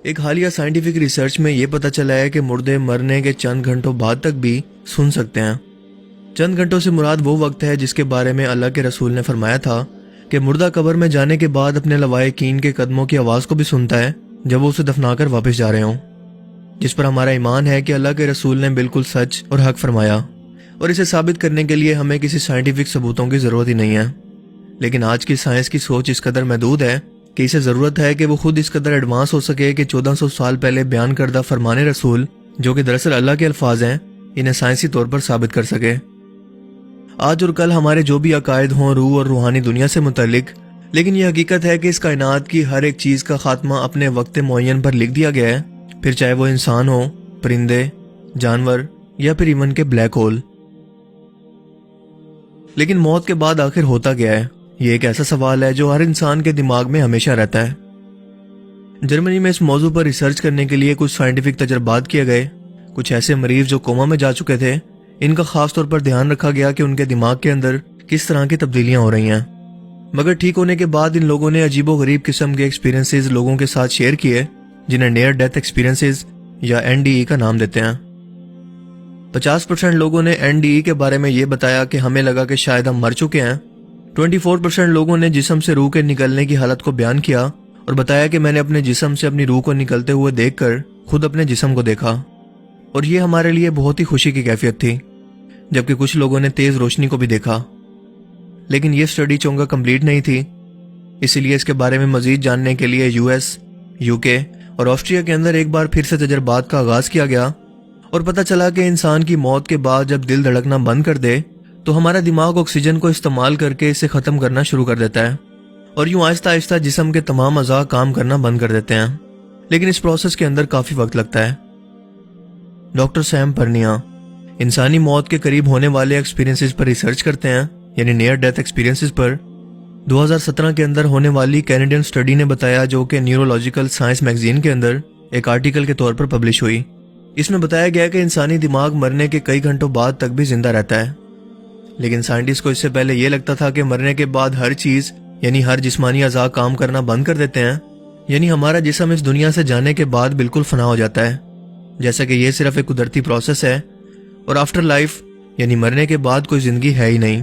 ایک حالیہ scientific research میں یہ پتہ چلا ہے کہ مردے مرنے کے چند گھنٹوں بعد تک بھی سن سکتے ہیں۔ چند گھنٹوں سے مراد وہ وقت ہے جس کے بارے میں اللہ کے رسول نے فرمایا تھا کہ مردہ قبر میں جانے کے بعد اپنے لوائقین کے قدموں کی آواز کو بھی سنتا ہے جب وہ اسے دفنا کر واپس جا رہے ہوں، جس پر ہمارا ایمان ہے کہ اللہ کے رسول نے بالکل سچ اور حق فرمایا، اور اسے ثابت کرنے کے لیے ہمیں کسی سائنٹیفک ثبوتوں کی ضرورت ہی نہیں ہے۔ لیکن آج کی سائنس کی سوچ اس قدر محدود ہے کہ اسے ضرورت ہے کہ وہ خود اس قدر ایڈوانس ہو سکے کہ 1400 سال پہلے بیان کردہ فرمان رسول، جو کہ دراصل اللہ کے الفاظ ہیں، انہیں سائنسی طور پر ثابت کر سکے۔ آج اور کل ہمارے جو بھی عقائد ہوں روح اور روحانی دنیا سے متعلق، لیکن یہ حقیقت ہے کہ اس کائنات کی ہر ایک چیز کا خاتمہ اپنے وقت معین پر لکھ دیا گیا ہے، پھر چاہے وہ انسان ہو، پرندے، جانور یا پھر ایون کے بلیک ہول۔ لیکن موت کے بعد آخر ہوتا کیا ہے؟ یہ ایک ایسا سوال ہے جو ہر انسان کے دماغ میں ہمیشہ رہتا ہے۔ جرمنی میں اس موضوع پر ریسرچ کرنے کے لیے کچھ سائنٹیفک تجربات کیے گئے۔ کچھ ایسے مریض جو کوما میں جا چکے تھے، ان کا خاص طور پر دھیان رکھا گیا کہ ان کے دماغ کے اندر کس طرح کی تبدیلیاں ہو رہی ہیں۔ مگر ٹھیک ہونے کے بعد ان لوگوں نے عجیب و غریب قسم کے ایکسپیرینسز لوگوں کے ساتھ شیئر کیے، جنہیں نیئر ڈیتھ ایکسپیرینسز یا NDE کا نام دیتے ہیں۔ 50% لوگوں نے NDE کے بارے میں یہ بتایا کہ ہمیں لگا کہ شاید ہم مر چکے ہیں۔ 24% لوگوں نے جسم سے روح کے نکلنے کی حالت کو بیان کیا اور بتایا کہ میں نے اپنے جسم سے اپنی روح کو نکلتے ہوئے دیکھ کر خود اپنے جسم کو دیکھا، اور یہ ہمارے لیے بہت ہی خوشی کی کیفیت تھی۔ جبکہ کچھ لوگوں نے تیز روشنی کو بھی دیکھا۔ لیکن یہ سٹڈی چونگا کمپلیٹ نہیں تھی، اسی لیے اس کے بارے میں مزید جاننے کے لیے US، UK اور آسٹریا کے اندر ایک بار پھر سے تجربات کا آغاز کیا گیا، اور پتہ چلا کہ انسان کی موت کے بعد جب دل دھڑکنا بند کر دے تو ہمارا دماغ آکسیجن کو استعمال کر کے اسے ختم کرنا شروع کر دیتا ہے، اور یوں آہستہ آہستہ جسم کے تمام اعضاء کام کرنا بند کر دیتے ہیں۔ لیکن اس پروسیس کے اندر کافی وقت لگتا ہے۔ ڈاکٹر سیم پرنیا انسانی موت کے قریب ہونے والے ایکسپیرینسز پر ریسرچ کرتے ہیں، یعنی نیئر ڈیتھ ایکسپیرینسز پر۔ 2017 کے اندر ہونے والی کینیڈین سٹڈی نے بتایا، جو کہ نیورولوجیکل سائنس میگزین کے اندر ایک آرٹیکل کے طور پر پبلش ہوئی۔ اس میں بتایا گیا کہ انسانی دماغ مرنے کے کئی گھنٹوں بعد تک بھی زندہ رہتا ہے۔ لیکن سائنٹسٹ کو اس سے پہلے یہ لگتا تھا کہ مرنے کے بعد ہر چیز، یعنی ہر جسمانی اعضاء کام کرنا بند کر دیتے ہیں، یعنی ہمارا جسم اس دنیا سے جانے کے بعد بالکل فنا ہو جاتا ہے، جیسا کہ یہ صرف ایک قدرتی پروسیس ہے، اور آفٹر لائف یعنی مرنے کے بعد کوئی زندگی ہے ہی نہیں۔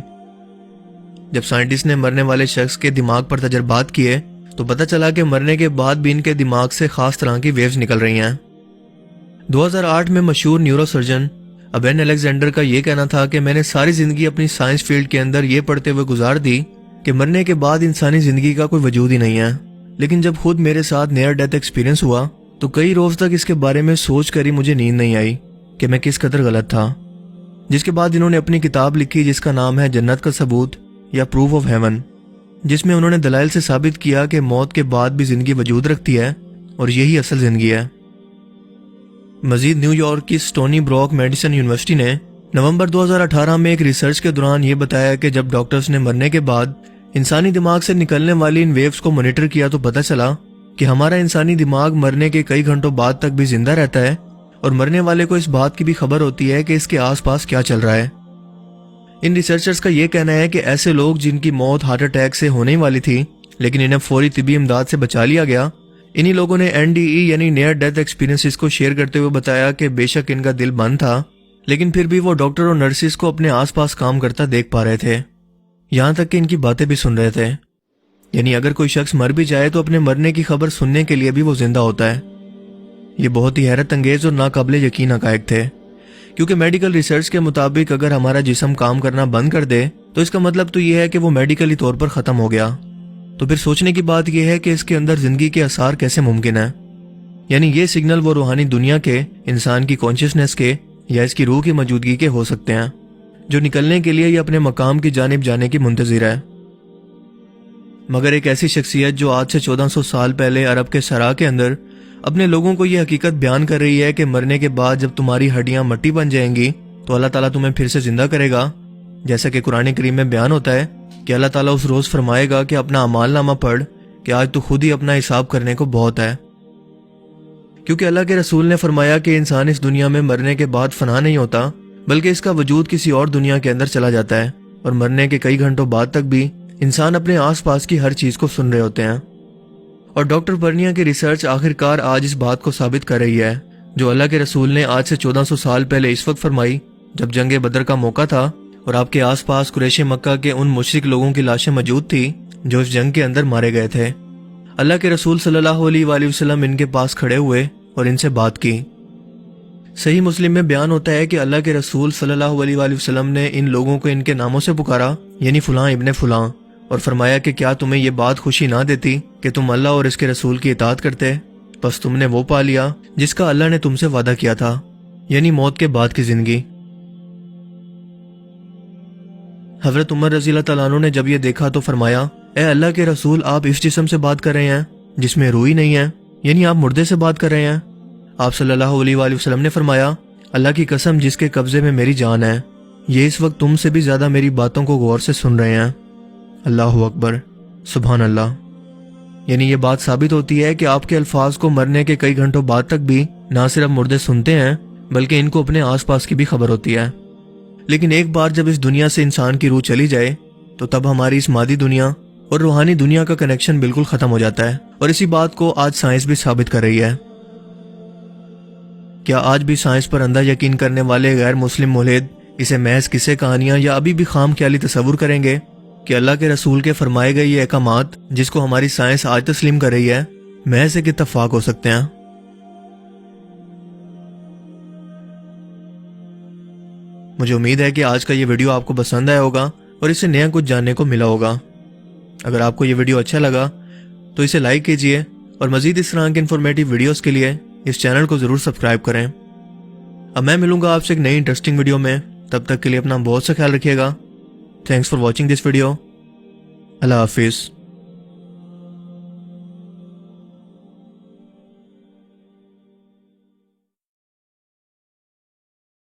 جب سائنٹسٹ نے مرنے والے شخص کے دماغ پر تجربات کیے تو پتہ چلا کہ مرنے کے بعد بھی ان کے دماغ سے خاص طرح کی ویوز نکل رہی ہیں۔ 2008 میں مشہور نیورو سرجن ابین الیگزینڈر کا یہ کہنا تھا کہ میں نے ساری زندگی اپنی سائنس فیلڈ کے اندر یہ پڑھتے ہوئے گزار دی کہ مرنے کے بعد انسانی زندگی کا کوئی وجود ہی نہیں ہے، لیکن جب خود میرے ساتھ نیئر ڈیتھ ایکسپیرینس ہوا تو کئی روز تک اس کے بارے میں سوچ کر ہی مجھے نیند نہیں آئی کہ میں کس قدر غلط تھا۔ جس کے بعد انہوں نے اپنی کتاب لکھی جس کا نام ہے جنت کا ثبوت یا پروف آف ہیون، جس میں انہوں نے دلائل سے ثابت کیا کہ موت کے بعد بھی زندگی وجود رکھتی ہے اور یہی اصل زندگی ہے۔ مزید نیو یارک کی سٹونی بروک میڈیسن یونیورسٹی نے نومبر 2018 میں ایک ریسرچ کے دوران یہ بتایا کہ جب ڈاکٹرز نے مرنے کے بعد انسانی دماغ سے نکلنے والی ان ویوز کو مانیٹر کیا تو پتہ چلا کہ ہمارا انسانی دماغ مرنے کے کئی گھنٹوں بعد تک بھی زندہ رہتا ہے، اور مرنے والے کو اس بات کی بھی خبر ہوتی ہے کہ اس کے آس پاس کیا چل رہا ہے۔ ان ریسرچرز کا یہ کہنا ہے کہ ایسے لوگ جن کی موت ہارٹ اٹیک سے ہونے والی تھی لیکن انہیں فوری طبی امداد سے بچا لیا گیا، انہی لوگوں نے NDE یعنی نیئر ڈیتھ ایکسپیرینسز کو شیئر کرتے ہوئے بتایا کہ بے شک ان کا دل بند تھا، لیکن پھر بھی وہ ڈاکٹر اور نرسز کو اپنے آس پاس کام کرتا دیکھ پا رہے تھے، یہاں تک کہ ان کی باتیں بھی سن رہے تھے۔ یعنی اگر کوئی شخص مر بھی جائے تو اپنے مرنے کی خبر سننے کے لیے بھی وہ زندہ ہوتا ہے۔ یہ بہت ہی حیرت انگیز اور ناقابل یقین حقائق تھے، کیونکہ میڈیکل ریسرچ کے مطابق اگر ہمارا جسم کام کرنا بند کر دے تو اس کا مطلب تو یہ ہے کہ وہ میڈیکلی طور پر ختم ہو گیا۔ تو پھر سوچنے کی بات یہ ہے کہ اس کے اندر زندگی کے آثار کیسے ممکن ہیں؟ یعنی یہ سگنل وہ روحانی دنیا کے، انسان کی کانشیسنس کے یا اس کی روح کی موجودگی کے ہو سکتے ہیں، جو نکلنے کے لیے یا اپنے مقام کی جانب جانے کی منتظر ہے۔ مگر ایک ایسی شخصیت جو آج سے 1400 سال پہلے عرب کے صحرا کے اندر اپنے لوگوں کو یہ حقیقت بیان کر رہی ہے کہ مرنے کے بعد جب تمہاری ہڈیاں مٹی بن جائیں گی تو اللہ تعالیٰ تمہیں پھر سے زندہ کرے گا، جیسا کہ قرآن کریم میں بیان ہوتا ہے کہ اللہ تعالیٰ اس روز فرمائے گا کہ اپنا اعمال نامہ پڑھ کہ آج تو خود ہی اپنا حساب کرنے کو بہت ہے۔ کیونکہ اللہ کے رسول نے فرمایا کہ انسان اس دنیا میں مرنے کے بعد فنا نہیں ہوتا، بلکہ اس کا وجود کسی اور دنیا کے اندر چلا جاتا ہے، اور مرنے کے کئی گھنٹوں بعد تک بھی انسان اپنے آس پاس کی ہر چیز کو سن رہے ہوتے ہیں۔ اور ڈاکٹر پرنیا کی ریسرچ آخر کار آج اس بات کو ثابت کر رہی ہے جو اللہ کے رسول نے آج سے 1400 سال پہلے اس وقت فرمائی جب جنگ بدر کا موقع تھا اور آپ کے آس پاس قریش مکہ کے ان مشرک لوگوں کی لاشیں موجود تھی جو اس جنگ کے اندر مارے گئے تھے۔ اللہ کے رسول صلی اللہ علیہ وآلہ وسلم ان کے پاس کھڑے ہوئے اور ان سے بات کی۔ صحیح مسلم میں بیان ہوتا ہے کہ اللہ کے رسول صلی اللہ علیہ وآلہ وسلم نے ان لوگوں کو ان کے ناموں سے پکارا، یعنی فلاں ابن فلاں، اور فرمایا کہ کیا تمہیں یہ بات خوشی نہ دیتی کہ تم اللہ اور اس کے رسول کی اطاعت کرتے، بس تم نے وہ پا لیا جس کا اللہ نے تم سے وعدہ کیا تھا، یعنی موت کے بعد کی زندگی۔ حضرت عمر رضی اللہ تعالیٰ عنہ نے جب یہ دیکھا تو فرمایا، اے اللہ کے رسول، آپ اس جسم سے بات کر رہے ہیں جس میں روح ہی نہیں ہے، یعنی آپ مردے سے بات کر رہے ہیں۔ آپ صلی اللہ علیہ وآلہ وسلم نے فرمایا، اللہ کی قسم جس کے قبضے میں میری جان ہے، یہ اس وقت تم سے بھی زیادہ میری باتوں کو غور سے سن رہے ہیں۔ اللہ اکبر، سبحان اللہ۔ یعنی یہ بات ثابت ہوتی ہے کہ آپ کے الفاظ کو مرنے کے کئی گھنٹوں بعد تک بھی نہ صرف مردے سنتے ہیں بلکہ ان کو اپنے آس پاس کی بھی خبر ہوتی ہے۔ لیکن ایک بار جب اس دنیا سے انسان کی روح چلی جائے تو تب ہماری اس مادی دنیا اور روحانی دنیا کا کنیکشن بالکل ختم ہو جاتا ہے، اور اسی بات کو آج سائنس بھی ثابت کر رہی ہے۔ کیا آج بھی سائنس پر اندھا یقین کرنے والے غیر مسلم ملحد اسے محض قصے کہانیاں یا ابھی بھی خام خیالی تصور کریں گے کہ اللہ کے رسول کے فرمائے گئے یہ احکامات جس کو ہماری سائنس آج تسلیم کر رہی ہے محض ایک اتفاق ہو سکتے ہیں؟ مجھے امید ہے کہ آج کا یہ ویڈیو آپ کو پسند آیا ہوگا اور اس سے نیا کچھ جاننے کو ملا ہوگا۔ اگر آپ کو یہ ویڈیو اچھا لگا تو اسے لائک کیجئے اور مزید اس طرح کے انفارمیٹیو ویڈیوز کے لیے اس چینل کو ضرور سبسکرائب کریں۔ اب میں ملوں گا آپ سے ایک نئی انٹرسٹنگ ویڈیو میں، تب تک کے لیے اپنا بہت سا خیال رکھیے گا۔ Thanks for watching this video. اللہ حافظ۔